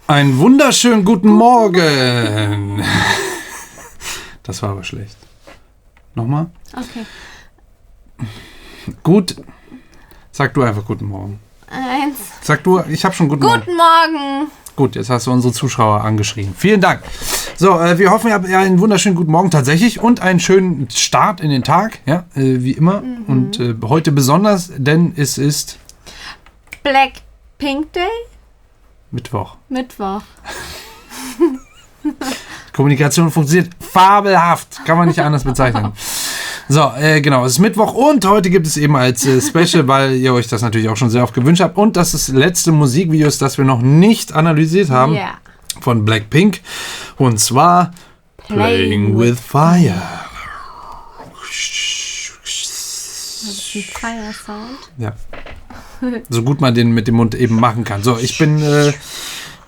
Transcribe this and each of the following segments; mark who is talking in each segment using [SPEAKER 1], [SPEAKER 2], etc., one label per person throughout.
[SPEAKER 1] Einen wunderschönen guten Morgen. Das war aber schlecht. Nochmal?
[SPEAKER 2] Okay.
[SPEAKER 1] Gut. Sag du einfach guten Morgen.
[SPEAKER 2] 1.
[SPEAKER 1] Sag du, ich habe schon guten Morgen.
[SPEAKER 2] Guten Morgen.
[SPEAKER 1] Gut, jetzt hast du unsere Zuschauer angeschrien. Vielen Dank. So, wir hoffen, ihr habt einen wunderschönen guten Morgen tatsächlich und einen schönen Start in den Tag, ja, wie immer. Und heute besonders, denn es ist
[SPEAKER 2] Blackpink Day?
[SPEAKER 1] Mittwoch. Kommunikation funktioniert fabelhaft. Kann man nicht anders bezeichnen. So, genau, es ist Mittwoch und heute gibt es eben als Special, weil ihr euch das natürlich auch schon sehr oft gewünscht habt. Und das ist das letzte Musikvideo, das wir noch nicht analysiert haben, von Blackpink. Und zwar Playing with Fire.
[SPEAKER 2] Das ist ein Fire-Sound.
[SPEAKER 1] Ja. So gut man den mit dem Mund eben machen kann. So, ich bin,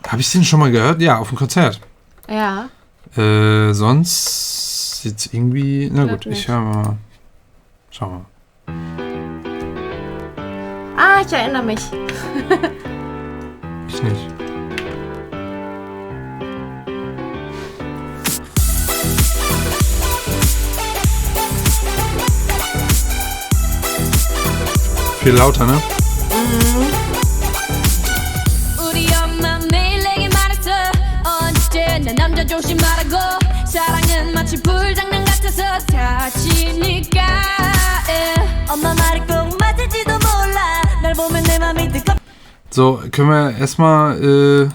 [SPEAKER 1] habe ich den schon mal gehört? Ja, auf dem Konzert.
[SPEAKER 2] Ja.
[SPEAKER 1] Sonst jetzt irgendwie, na gut, ich höre mal. Schauen wir mal.
[SPEAKER 2] Ich erinnere mich.
[SPEAKER 1] Ich nicht. Viel lauter, ne? So, können wir erstmal, wolltest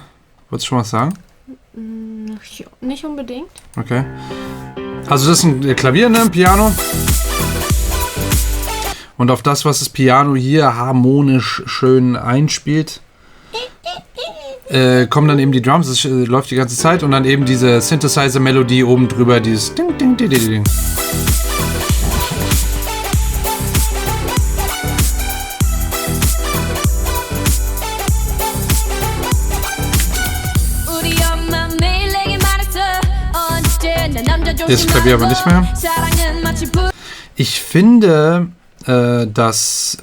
[SPEAKER 1] du schon was sagen?
[SPEAKER 2] Nicht unbedingt.
[SPEAKER 1] Okay. Also das ist ein Klavier, ne? Ein Piano. Und auf das, was das Piano hier harmonisch schön einspielt, kommen dann eben die Drums, es läuft die ganze Zeit und dann eben diese Synthesizer-Melodie oben drüber, dieses Ding, Ding, Ding, Ding, Ding. Jetzt Klavier aber nicht mehr. Ich finde, dass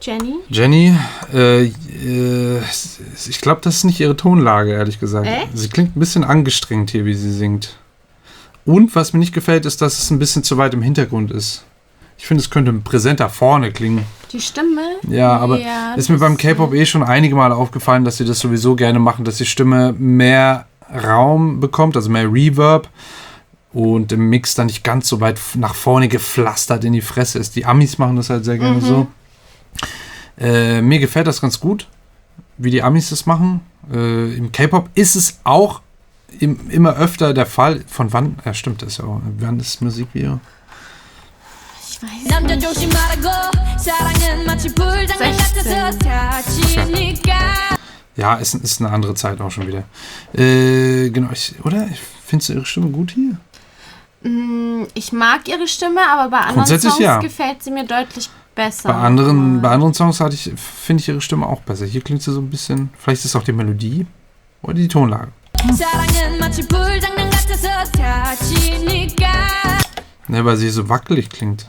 [SPEAKER 1] Jenny, ich glaube, das ist nicht ihre Tonlage, ehrlich gesagt. Sie klingt ein bisschen angestrengt hier, wie sie singt. Und was mir nicht gefällt, ist, dass es ein bisschen zu weit im Hintergrund ist. Ich finde, es könnte präsenter vorne klingen.
[SPEAKER 2] Die Stimme?
[SPEAKER 1] Ja, aber ist mir beim K-Pop schon einige Male aufgefallen, dass sie das sowieso gerne machen, dass die Stimme mehr Raum bekommt, also mehr Reverb. Und im Mix dann nicht ganz so weit nach vorne gepflastert in die Fresse ist. Die Amis machen das halt sehr gerne so. Mir gefällt das ganz gut, wie die Amis das machen. Im K-Pop ist es auch immer öfter der Fall. Von wann? Ja, stimmt das ja auch. Wann ist das Musikvideo?
[SPEAKER 2] Ich weiß nicht.
[SPEAKER 1] Ja, ist eine andere Zeit auch schon wieder. Genau, findest du ihre Stimme gut hier?
[SPEAKER 2] Ich mag ihre Stimme, aber bei anderen Songs gefällt sie mir deutlich besser.
[SPEAKER 1] Bei anderen Songs finde ich ihre Stimme auch besser. Hier klingt sie so ein bisschen, vielleicht ist es auch die Melodie oder die Tonlage. Ne, weil sie so wackelig klingt.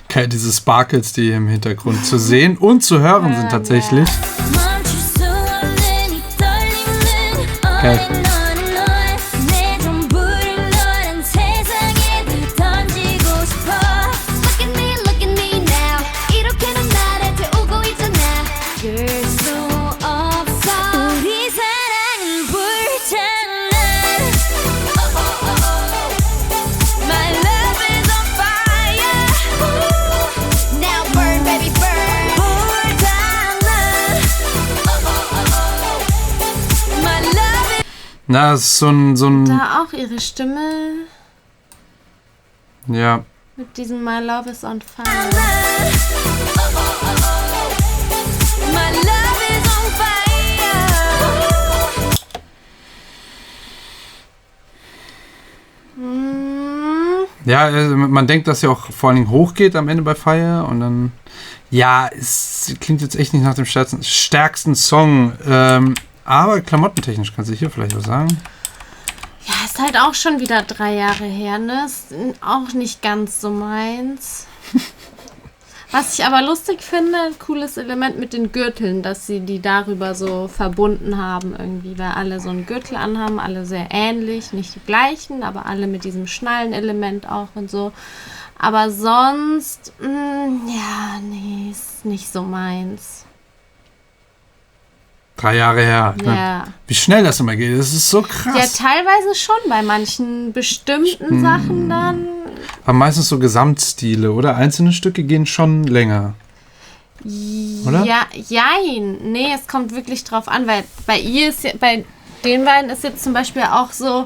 [SPEAKER 1] Okay, diese Sparkles, die hier im Hintergrund zu sehen und zu hören sind tatsächlich. Okay. Na, das ist so ein...
[SPEAKER 2] Da auch ihre Stimme.
[SPEAKER 1] Ja.
[SPEAKER 2] Mit diesem My Love is on Fire. My love is on fire.
[SPEAKER 1] Ja, man denkt, dass sie auch vor allen Dingen hochgeht am Ende bei Fire und dann, ja, es klingt jetzt echt nicht nach dem stärksten Song, aber klamottentechnisch kannst du hier vielleicht was sagen.
[SPEAKER 2] Ja, ist halt auch schon wieder 3 Jahre her, ne? Ist auch nicht ganz so meins. Was ich aber lustig finde, ein cooles Element mit den Gürteln, dass sie die darüber so verbunden haben irgendwie, weil alle so einen Gürtel anhaben, alle sehr ähnlich, nicht die gleichen, aber alle mit diesem Schnallenelement auch und so. Aber sonst, ja, nee, ist nicht so meins.
[SPEAKER 1] 3 Jahre her.
[SPEAKER 2] Ja.
[SPEAKER 1] Ne? Wie schnell das immer geht, das ist so krass.
[SPEAKER 2] Ja, teilweise schon, bei manchen bestimmten Sachen dann.
[SPEAKER 1] Aber meistens so Gesamtstile, oder? Einzelne Stücke gehen schon länger. Oder?
[SPEAKER 2] Ja, jein. Nee, es kommt wirklich drauf an, weil bei den beiden ist jetzt zum Beispiel auch so,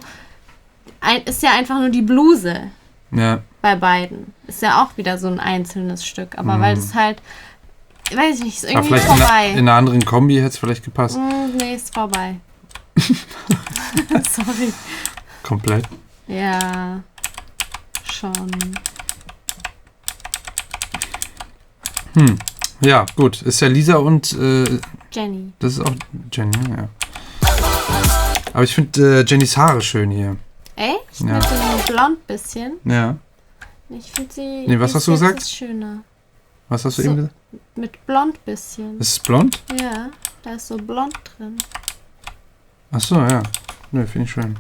[SPEAKER 2] ist ja einfach nur die Bluse.
[SPEAKER 1] Ja.
[SPEAKER 2] Bei beiden. Ist ja auch wieder so ein einzelnes Stück. Aber weil es halt, weiß ich nicht, ist irgendwie
[SPEAKER 1] vielleicht
[SPEAKER 2] vorbei.
[SPEAKER 1] In einer anderen Kombi hätte es vielleicht gepasst.
[SPEAKER 2] Nee, ist vorbei. Sorry.
[SPEAKER 1] Komplett.
[SPEAKER 2] Ja, schon.
[SPEAKER 1] Ja, gut. Ist ja Lisa und
[SPEAKER 2] Jenny.
[SPEAKER 1] Das ist auch Jenny, ja. Aber ich finde Jennys Haare schön hier.
[SPEAKER 2] Echt?
[SPEAKER 1] Ja.
[SPEAKER 2] Mit so einem blond bisschen?
[SPEAKER 1] Ja.
[SPEAKER 2] Ich finde sie.
[SPEAKER 1] Nee, was hast du gesagt?
[SPEAKER 2] Ist schöner.
[SPEAKER 1] Was hast du
[SPEAKER 2] So.
[SPEAKER 1] eben gesagt?
[SPEAKER 2] Mit blond bisschen.
[SPEAKER 1] Ist es blond?
[SPEAKER 2] Ja, da ist so blond drin.
[SPEAKER 1] Ach so, ja. Nö, finde ich schön.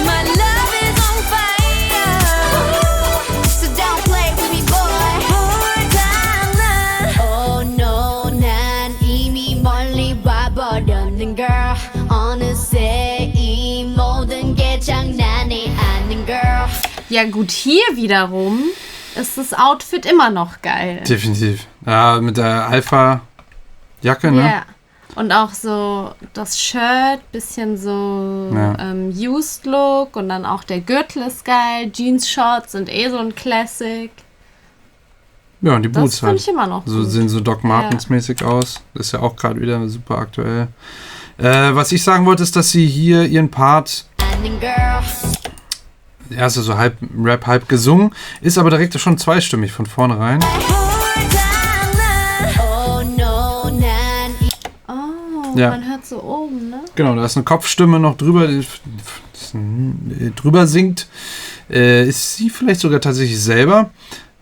[SPEAKER 3] My love is on fire, so don't play with me, boy. Oh no, 난 이미 멀리 와버렸는 girl. 어느새 이 모든 게 장난이 아닌 girl.
[SPEAKER 2] Ja, gut, hier wiederum ist das Outfit immer noch geil.
[SPEAKER 1] Definitiv. Ja, mit der Alpha-Jacke, ne?
[SPEAKER 2] Ja. Und auch so das Shirt, bisschen so
[SPEAKER 1] Ja.
[SPEAKER 2] Used Look und dann auch der Gürtel ist geil. Jeans-Shorts sind so ein Classic.
[SPEAKER 1] Ja, und die
[SPEAKER 2] Das
[SPEAKER 1] Boots
[SPEAKER 2] finde
[SPEAKER 1] halt.
[SPEAKER 2] ich immer noch
[SPEAKER 1] So
[SPEAKER 2] gut.
[SPEAKER 1] sehen so Doc Martens mäßig aus. Das ist ja auch gerade wieder super aktuell. Was ich sagen wollte, ist, dass sie hier ihren Part,
[SPEAKER 3] 아닌 girl.
[SPEAKER 1] er ist ja so halb Rap, halb gesungen, ist aber direkt schon zweistimmig von vornherein.
[SPEAKER 3] Oh no, 난
[SPEAKER 2] Oh,
[SPEAKER 1] Ja.
[SPEAKER 2] man hört so oben, ne?
[SPEAKER 1] Genau, da ist eine Kopfstimme noch drüber, die drüber singt. Ist sie vielleicht sogar tatsächlich selber.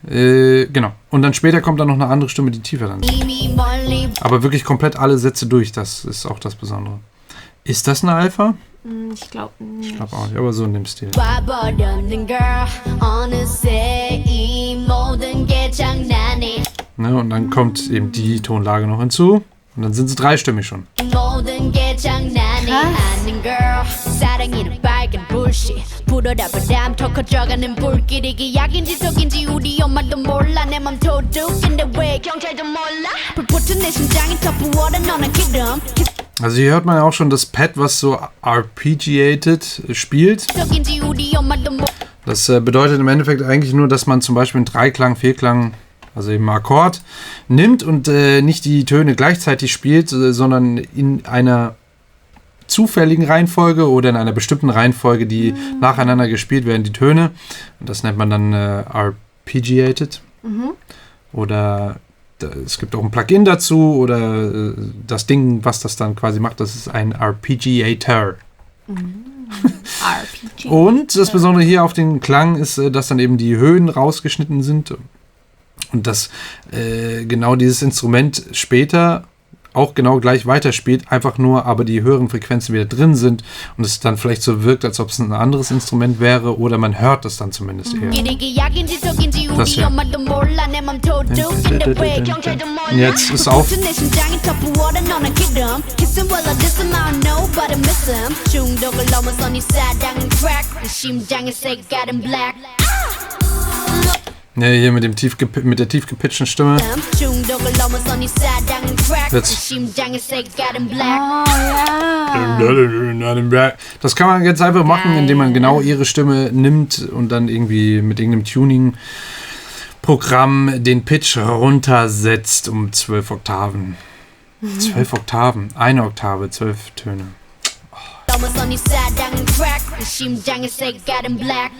[SPEAKER 1] Genau. Und dann später kommt dann noch eine andere Stimme, die tiefer dann singt.
[SPEAKER 3] 이미 멀리
[SPEAKER 1] Aber wirklich komplett alle Sätze durch, das ist auch das Besondere. Ist das eine Alpha?
[SPEAKER 2] Ich glaube nicht.
[SPEAKER 1] Ich glaube auch nicht, aber so in dem Stil.
[SPEAKER 3] 와버렸는 girl. 어느새 이 모든 게 장난이
[SPEAKER 1] Ne, und dann kommt eben die Tonlage noch hinzu. Und dann sind sie dreistimmig schon.
[SPEAKER 3] 모든 게 장난이 아닌 girl. 사랑이는 빨간 불씨 불어라 바람 더 커져가는 불길이 기약인지 속인지 우리 엄마도 몰라 내 맘 도둑인데 왜 경찰도 몰라 불붙은 내 심장이 더 부어라 너는 기름
[SPEAKER 1] Also hier hört man ja auch schon das Pad, was so arpeggiated spielt.
[SPEAKER 3] 속인지 우리 엄마도 몰라
[SPEAKER 1] Das bedeutet im Endeffekt eigentlich nur, dass man zum Beispiel einen Dreiklang, Vierklang, also eben Akkord, nimmt und nicht die Töne gleichzeitig spielt, sondern in einer zufälligen Reihenfolge oder in einer bestimmten Reihenfolge, die nacheinander gespielt werden, die Töne. Und das nennt man dann arpeggiated. Oder es gibt auch ein Plugin dazu oder das Ding, was das dann quasi macht, das ist ein Arpeggiator.
[SPEAKER 2] RPG.
[SPEAKER 1] Und das Besondere hier auf den Klang ist, dass dann eben die Höhen rausgeschnitten sind und dass genau dieses Instrument später auch genau gleich weiterspielt, einfach nur aber die höheren Frequenzen wieder drin sind und es dann vielleicht so wirkt, als ob es ein anderes Instrument wäre oder man hört es dann zumindest eher.
[SPEAKER 3] 길이 기약인지 속인지
[SPEAKER 1] Das
[SPEAKER 3] 우리
[SPEAKER 1] hier.
[SPEAKER 3] 엄마도 몰라 내 맘 도둑인데 왜 경찰도 몰라
[SPEAKER 1] Jetzt ist auf.
[SPEAKER 3] 불붙은 내 심장이 더 부어라 너는 기름 Kissing while I diss him I don't know but I miss him 중독을 넘어서 네 사랑은 crack 내 심장의 색깔은 black
[SPEAKER 1] Ja, hier mit der tief gepitchten Stimme.
[SPEAKER 3] 중독을 넘어서 네 사랑은 crack 내
[SPEAKER 1] Jetzt.
[SPEAKER 3] 심장의 색깔은 black
[SPEAKER 2] Oh ja.
[SPEAKER 1] Das kann man jetzt einfach machen, indem man genau ihre Stimme nimmt und dann irgendwie mit irgendeinem Tuning-Programm den Pitch runtersetzt um 12 Oktaven. 12 Oktaven, eine Oktave, 12 Töne.
[SPEAKER 3] 넘어서 네 사랑은 crack 내 심장의 색깔은 black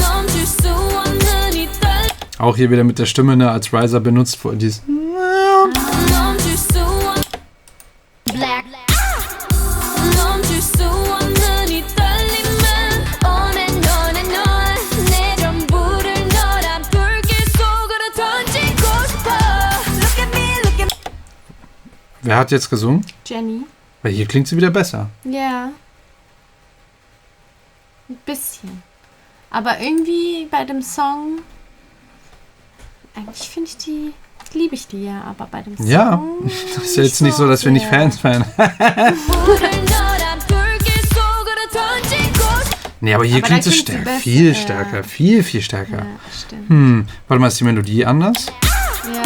[SPEAKER 3] 멈출 수 없는 이 떨림
[SPEAKER 1] Auch hier wieder mit der Stimme, ne, als Riser benutzt vor dieses.
[SPEAKER 3] 멈출 수 없는 black 멈출 수 없는 이 떨림은 on and on and on 내 전부를 너란 불길 속으로 던지고 싶어 Look at me, look at me
[SPEAKER 1] Wer hat jetzt gesungen?
[SPEAKER 2] Jenny.
[SPEAKER 1] Weil hier klingt sie wieder besser.
[SPEAKER 2] Ja. Ein bisschen. Aber irgendwie bei dem Song. Eigentlich finde ich die. Liebe ich die ja, aber bei dem Song.
[SPEAKER 1] Ja, das ist ja jetzt nicht so, dass wir nicht Fans wären. Nee, aber hier
[SPEAKER 2] Aber
[SPEAKER 1] klingt
[SPEAKER 2] da
[SPEAKER 1] sie
[SPEAKER 2] klingt sie
[SPEAKER 1] stärker.
[SPEAKER 2] besser,
[SPEAKER 1] Viel
[SPEAKER 2] ja.
[SPEAKER 1] stärker. Viel, viel stärker.
[SPEAKER 2] Ja, stimmt.
[SPEAKER 1] Warte mal, ist die Melodie anders?
[SPEAKER 2] Ja.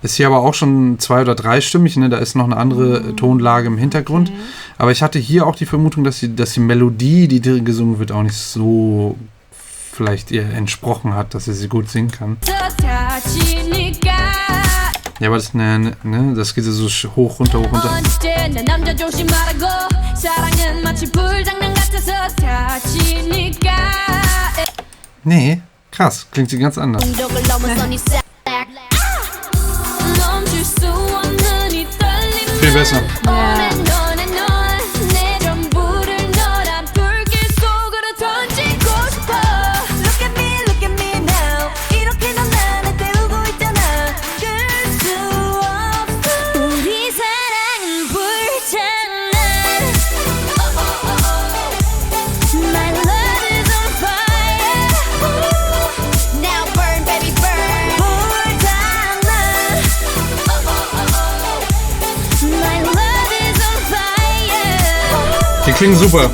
[SPEAKER 1] Ist hier aber auch schon 2- oder 3-stimmig, ne? Da ist noch eine andere Tonlage im Hintergrund.
[SPEAKER 2] Okay.
[SPEAKER 1] Aber ich hatte hier auch die Vermutung, dass die Melodie, die drin gesungen wird, auch nicht so vielleicht ihr entsprochen hat, dass sie gut singen kann. Ja, aber das, ne, das geht so hoch, runter, hoch, runter. Nee, krass, klingt sie ganz anders. Viel besser.
[SPEAKER 2] Ja.
[SPEAKER 1] Die klingen super.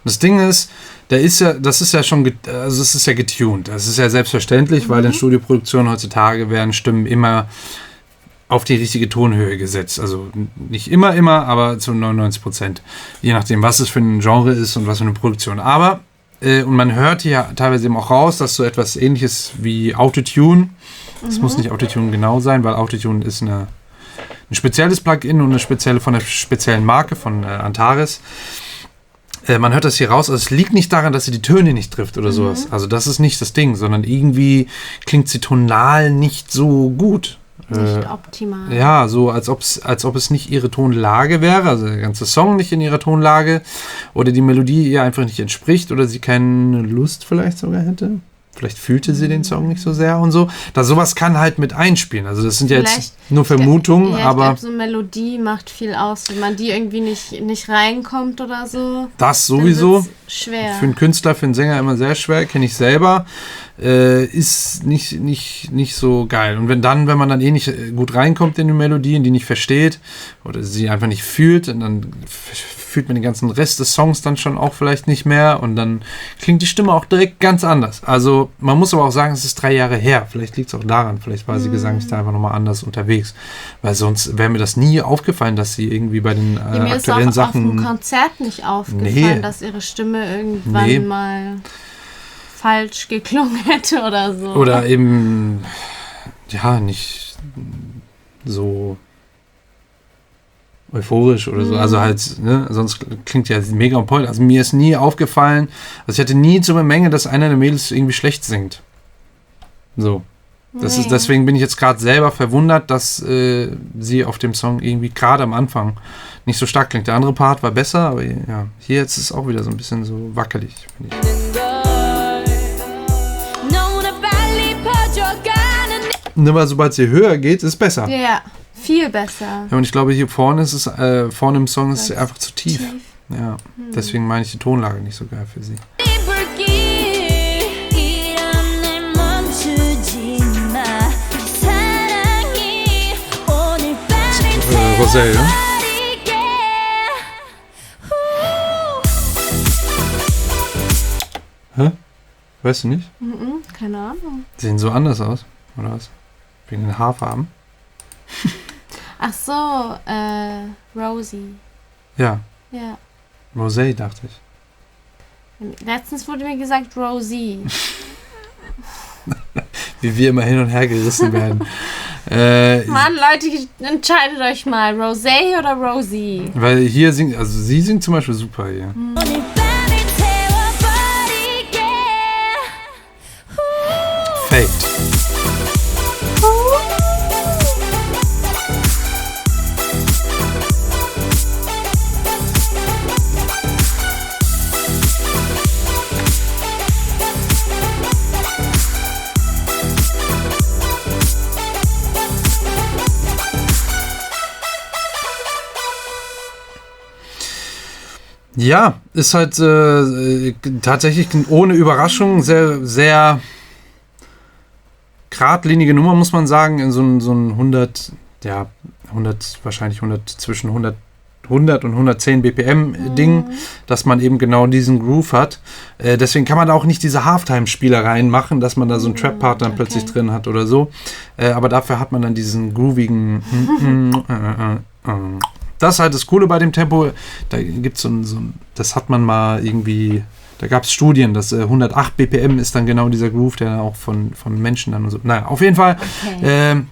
[SPEAKER 1] Das Ding ist, das ist ja schon, also es ist ja getuned. Das ist ja selbstverständlich, weil in Studioproduktionen heutzutage werden Stimmen immer auf die richtige Tonhöhe gesetzt. Also nicht immer, aber zu 99%. Je nachdem, was es für ein Genre ist und was für eine Produktion. Aber, und man hört hier teilweise eben auch raus, dass so etwas Ähnliches wie Autotune, das muss nicht Autotune genau sein, weil Autotune ist ein spezielles Plugin und eine spezielle von einer speziellen Marke von Antares. Man hört das hier raus, also es liegt nicht daran, dass sie die Töne nicht trifft oder sowas. Also das ist nicht das Ding, sondern irgendwie klingt sie tonal nicht so gut.
[SPEAKER 2] Nicht optimal.
[SPEAKER 1] Ja, so als ob es nicht ihre Tonlage wäre, also der ganze Song nicht in ihrer Tonlage oder die Melodie ihr einfach nicht entspricht oder sie keine Lust vielleicht sogar hätte. Vielleicht fühlte sie den Song nicht so sehr und so. Sowas kann halt mit einspielen. Also das sind ja jetzt nur Vermutungen,
[SPEAKER 2] Ja,
[SPEAKER 1] aber
[SPEAKER 2] ich glaube, so Melodie macht viel aus. Wenn man die irgendwie nicht reinkommt oder so.
[SPEAKER 1] das sowieso.
[SPEAKER 2] Schwer.
[SPEAKER 1] Für einen Künstler, für einen Sänger immer sehr schwer, kenne ich selber. Ist nicht so geil. Und wenn man dann nicht gut reinkommt in die Melodien, die nicht versteht oder sie einfach nicht fühlt, und dann fühlt man den ganzen Rest des Songs dann schon auch vielleicht nicht mehr und dann klingt die Stimme auch direkt ganz anders. Also man muss aber auch sagen, es ist 3 Jahre her. Vielleicht liegt es auch daran, vielleicht war sie gesanglich da einfach nochmal anders unterwegs. Weil sonst wäre mir das nie aufgefallen, dass sie irgendwie bei den
[SPEAKER 2] mir ist
[SPEAKER 1] aktuellen
[SPEAKER 2] auch
[SPEAKER 1] Sachen...
[SPEAKER 2] auf dem Konzert nicht aufgefallen, dass ihre Stimme irgendwann mal falsch geklungen hätte oder so.
[SPEAKER 1] Oder eben, ja, nicht so euphorisch oder so. Also halt, ne, sonst klingt ja mega on point. Also mir ist nie aufgefallen, also ich hatte nie zur Menge, dass einer der Mädels irgendwie schlecht singt. So. Deswegen bin ich jetzt gerade selber verwundert, dass sie auf dem Song irgendwie gerade am Anfang nicht so stark klingt. Der andere Part war besser, aber ja, hier jetzt ist es auch wieder so ein bisschen so wackelig, finde ich. Nur weil sobald sie höher geht, ist es besser.
[SPEAKER 2] Ja, viel besser.
[SPEAKER 1] Ja, und ich glaube, hier vorne ist es, vorne im Song ist es einfach zu tief. Ja, deswegen meine ich die Tonlage nicht so geil für sie. Rosé, ja? Hä? Weißt du nicht?
[SPEAKER 2] Keine Ahnung.
[SPEAKER 1] Sehen so anders aus, oder was? Wegen den Haarfarben.
[SPEAKER 2] Ach Ach so, Rosie.
[SPEAKER 1] Ja,
[SPEAKER 2] Ja.
[SPEAKER 1] Rosé dachte ich.
[SPEAKER 2] Letztens wurde mir gesagt Rosie.
[SPEAKER 1] Wie wir immer hin und her gerissen werden.
[SPEAKER 2] Mann, Leute, entscheidet euch mal. Rosé oder Rosie?
[SPEAKER 1] Weil hier singt, also sie singt zum Beispiel super hier. Faked. Ja, ist halt tatsächlich ohne Überraschung sehr, sehr geradlinige Nummer, muss man sagen, in so ein 100, wahrscheinlich 100, zwischen 100 und 110 BPM Ding, dass man eben genau diesen Groove hat. Deswegen kann man da auch nicht diese Halftime-Spielereien machen, dass man da so einen Trap-Part dann plötzlich drin hat oder so. Aber dafür hat man dann diesen groovigen Das ist halt das Coole bei dem Tempo. Da gibt es das hat man mal irgendwie, da gab es Studien, dass 108 BPM ist dann genau dieser Groove, der auch von Menschen dann und so. Naja, auf jeden Fall.
[SPEAKER 2] Okay.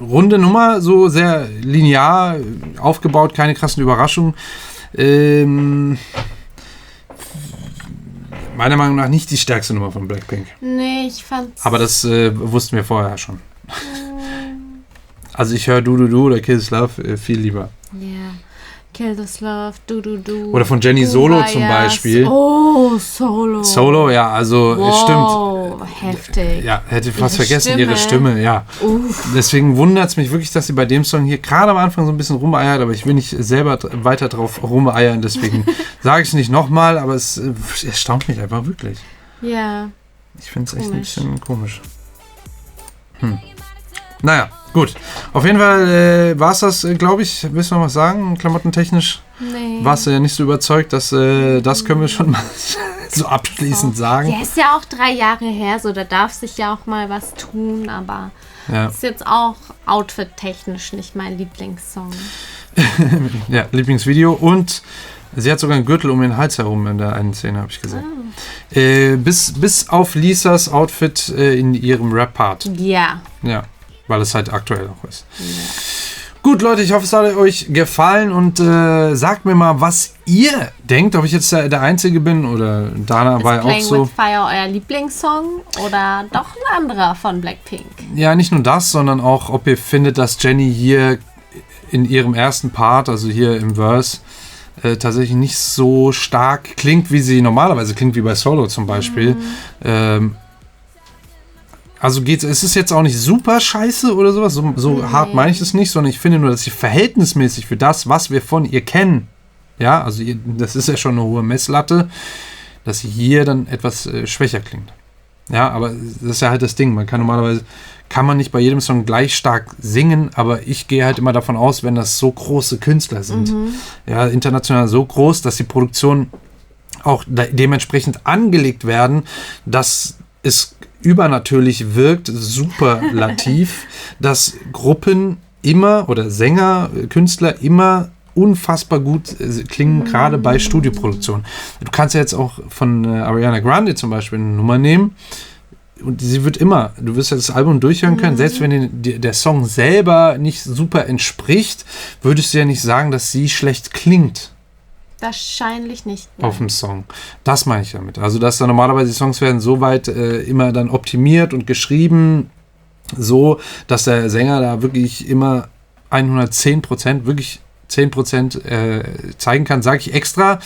[SPEAKER 1] Runde Nummer, so sehr linear aufgebaut, keine krassen Überraschungen. Meiner Meinung nach nicht die stärkste Nummer von Blackpink.
[SPEAKER 2] Nee, ich fand's...
[SPEAKER 1] Aber das wussten wir vorher schon. Also ich höre Du oder Kill This Love viel lieber.
[SPEAKER 2] Ja. Kill This Love, Du.
[SPEAKER 1] Oder von Jenny Solo zum Beispiel.
[SPEAKER 2] Oh, Solo.
[SPEAKER 1] Solo, ja, also
[SPEAKER 2] wow, heftig.
[SPEAKER 1] Ja, hätte fast
[SPEAKER 2] Ihre
[SPEAKER 1] vergessen,
[SPEAKER 2] Stimme.
[SPEAKER 1] ihre Stimme, ja. Deswegen wundert es mich wirklich, dass sie bei dem Song hier gerade am Anfang so ein bisschen rumeiert, aber ich will nicht selber weiter drauf rumeiern, deswegen sage ich es nicht nochmal, aber es erstaunt mich einfach wirklich.
[SPEAKER 2] Ja.
[SPEAKER 1] Ich finde es echt ein bisschen komisch. Naja, gut. Auf jeden Fall war es das, glaube ich. Willst du noch was sagen, klamottentechnisch?
[SPEAKER 2] Nee.
[SPEAKER 1] Warst du ja nicht so überzeugt, dass das können wir schon mal so abschließend sagen.
[SPEAKER 2] Ja, ist ja auch 3 Jahre her, so da darf sich ja auch mal was tun, aber ist jetzt auch outfit-technisch nicht mein Lieblingssong.
[SPEAKER 1] Ja, Lieblingsvideo und sie hat sogar einen Gürtel um den Hals herum in der einen Szene, habe ich gesehen. Bis auf Lisas Outfit in ihrem Rap-Part.
[SPEAKER 2] Ja.
[SPEAKER 1] Ja, weil es halt aktuell auch ist. Ja. Gut, Leute, ich hoffe, es hat euch gefallen und sagt mir mal, was ihr denkt, ob ich jetzt der Einzige bin oder Dana war ja auch so.
[SPEAKER 2] Playing with Fire euer Lieblingssong oder doch ein anderer von Blackpink?
[SPEAKER 1] Ja, nicht nur das, sondern auch, ob ihr findet, dass Jennie hier in ihrem ersten Part, also hier im Verse, tatsächlich nicht so stark klingt, wie sie normalerweise klingt, wie bei Solo zum Beispiel. Also es ist jetzt auch nicht super scheiße oder sowas, so hart meine ich es nicht, sondern ich finde nur, dass sie verhältnismäßig für das, was wir von ihr kennen, ja, also das ist ja schon eine hohe Messlatte, dass sie hier dann etwas schwächer klingt. Ja, aber das ist ja halt das Ding, normalerweise kann man nicht bei jedem Song gleich stark singen, aber ich gehe halt immer davon aus, wenn das so große Künstler sind, ja, international so groß, dass die Produktionen auch dementsprechend angelegt werden, dass es übernatürlich wirkt, superlativ, dass Gruppen immer oder Sänger, Künstler immer unfassbar gut klingen, gerade bei Studioproduktionen. Du kannst ja jetzt auch von Ariana Grande zum Beispiel eine Nummer nehmen und sie wird immer, du wirst ja das Album durchhören können, selbst wenn der Song selber nicht super entspricht, würdest du ja nicht sagen, dass sie schlecht klingt.
[SPEAKER 2] Wahrscheinlich nicht. Nein.
[SPEAKER 1] Auf dem Song. Das meine ich damit. Also, dass da normalerweise die Songs werden so weit immer dann optimiert und geschrieben, so, dass der Sänger da wirklich immer 110%, wirklich 10% zeigen kann, sage ich extra,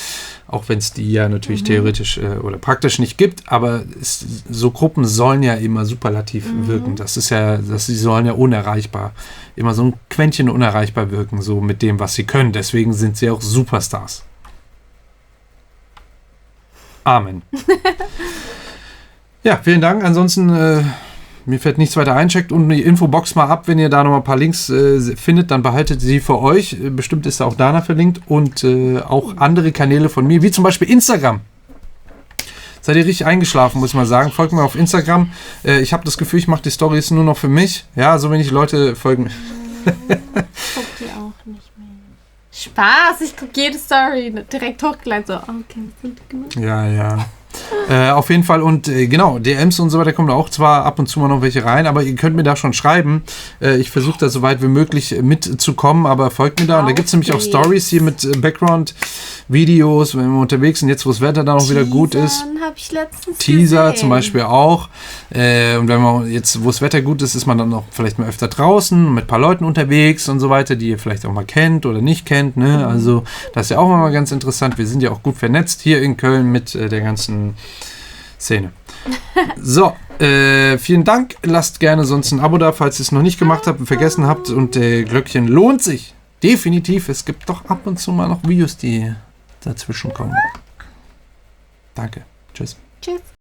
[SPEAKER 1] auch wenn es die ja natürlich theoretisch oder praktisch nicht gibt, aber so Gruppen sollen ja immer superlativ wirken. Sie sollen ja unerreichbar, immer so ein Quäntchen unerreichbar wirken, so mit dem, was sie können. Deswegen sind sie auch Superstars. Amen. Ja, vielen Dank. Ansonsten, mir fällt nichts weiter ein. Checkt unten die Infobox mal ab, wenn ihr da nochmal ein paar Links findet, dann behaltet sie für euch. Bestimmt ist da auch Dana verlinkt und auch andere Kanäle von mir, wie zum Beispiel Instagram. Seid ihr richtig eingeschlafen, muss ich mal sagen. Folgt mir auf Instagram. Ich habe das Gefühl, ich mache die Storys nur noch für mich. Ja, so wenig Leute folgen.
[SPEAKER 2] guck die auch nicht mehr. Spaß, ich gucke jede Story direkt hochgeladen. So, okay, sind die genug?
[SPEAKER 1] Ja. Auf jeden Fall und genau, DMs und so weiter kommen da auch zwar ab und zu mal noch welche rein, aber ihr könnt mir da schon schreiben. Ich versuche da so weit wie möglich mitzukommen, aber folgt mir da. Und da gibt es nämlich auch Stories hier mit Background-Videos, wenn wir unterwegs sind, jetzt wo das Wetter dann auch wieder gut ist.
[SPEAKER 2] Habe ich letztens
[SPEAKER 1] Teaser
[SPEAKER 2] gesehen.
[SPEAKER 1] zum Beispiel auch. Und wenn man jetzt, wo das Wetter gut ist, ist man dann auch vielleicht mal öfter draußen mit ein paar Leuten unterwegs und so weiter, die ihr vielleicht auch mal kennt oder nicht kennt. Ne? Also das ist ja auch mal ganz interessant. Wir sind ja auch gut vernetzt hier in Köln mit der ganzen Szene. So, vielen Dank. Lasst gerne sonst ein Abo da, falls ihr es noch nicht gemacht habt und vergessen habt. Und Glöckchen lohnt sich. Definitiv. Es gibt doch ab und zu mal noch Videos, die dazwischen kommen. Danke. Tschüss.
[SPEAKER 2] Tschüss.